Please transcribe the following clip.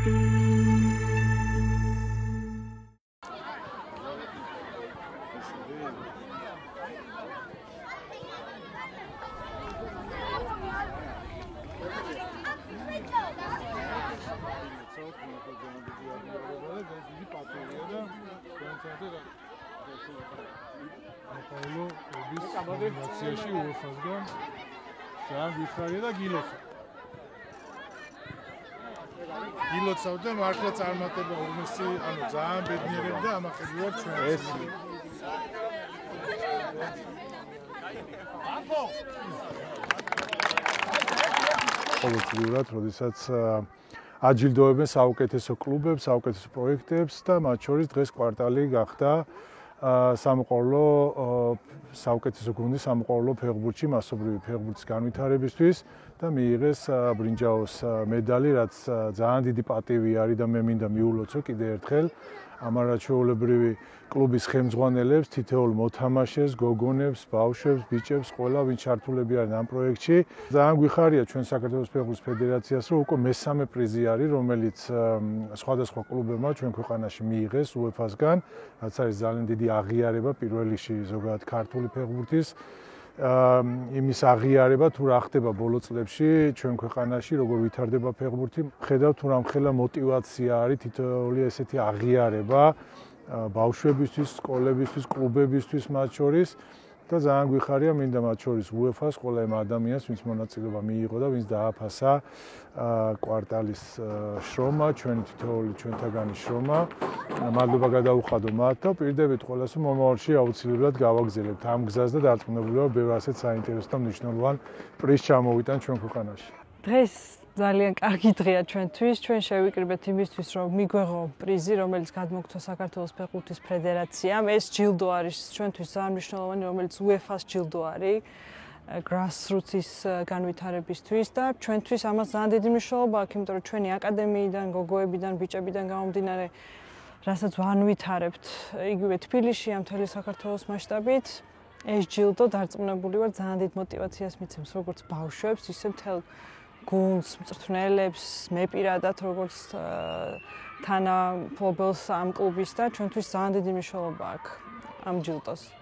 Paulo ნაციაში უეფას-გან ძალიან გიხარია და გილოცა. გილოცავდა მართლა წარმატება ურმესი, ანუ ძალიან ბედნიერები და ამაყებია ჩვენ. ეს ყოველწლიურად, როდესაც აჯილდოებენ საუკეთესო კლუბებს, საუკეთესო პროექტებს და მათ შორის დღეს კვარტალი გახდა სამოყვარულო საუკეთესო გუნდი სამოყვარულო ფეხბურთში მასობრივი ფეხბურთის განვითარებისთვის და მიიღეს ბრინჯაოს მედალი, რაც ძალიან დიდი პატივი არის და მე მინდა მიულოცო კიდევ ერთხელ ამარაჩვეულებრივი კლუბის ხელმძღვანელებს, თითოეულ მოთამაშეს, გოგონებს, ბავშვებს, ბიჭებს, ყველა ვინც ჩართულები არიან ამ პროექტში. ძალიან გვიხარია ჩვენ საქართველოს ფეხბურთის ფედერაციას, რომ უკვე მესამე პრიზი არის, რომელიც სხვადასხვა კლუბებმა ჩვენ ქვეყანაში მიიღეს UEFA-სგან, რაც არის ძალიან დიდი აღიარება პირველ რიგში ზოგადად ქართული ფეხბურთის იმის აღიარება თუ რა ხდება ბოლო წლებში ჩვენ ქვეყანაში, როგორ ვითარდება ფეხბურთი, ხედავ თუ რამხელა мотиваცია არის თითოეული ესეთი აღიარება ბავშვებისთვის, სკოლებისთვის, კლუბებისთვის მათ შორის და ძალიან გვიხარია მინდა მათ შორის UEFA-ს ყველა იმ ადამიანს, ვინც მონაწილეობა მიიღო და ვინც დააფასა კვარტალის შრომა, ჩვენი თითოეული ჩვენთაგანი შრომა. მადლობა გადაუხადო მათ და პირდებით ყველას მომავალში აუცილებლად გავაგზავნებთ ამ გზას და დარწმუნებულია ბევრ ასეთ საინტერესო და მნიშვნელოვან პრიზს ჩამოვიტან ჩვენ ქვეყანაში. დღეს ძალიან კარგი დღეა ჩვენთვის. ჩვენ შევიკრიბეთ იმისთვის, რომ მიგვეღო პრიზი, რომელიც გადმოგცვა საქართველოს ფეხბურთის ფედერაციამ. ეს ჯილდო არის ჩვენთვის ძალიან მნიშვნელოვანი, რომელიც UEFA-ს ჯილდო არის. grassroots-ის განვითარებისთვის და ჩვენთვის ამას ძალიან დიდი მნიშვნელობა აქვს, იმიტომ რომ ჩვენი აკადემიიდან, გოგოებიდან, ბიჭებიდან გამომდინარე, რასაც ვანვითარებთ იგივე თბილისში, ამ მთელი საქართველოს მასშტაბით, ეს ჯილდო დარწმუნებული ვარ, ძალიან დიდ мотиваციას მიცემს როგორც ბავშვებს, ისე მთელ გუნდს, მწვრთნელებს, მე პირადად როგორც თანამფლობელს ამ კლუბის და ჩვენთვის ძალიან დიდი მნიშვნელობა აქვს ამ ჯილდოს.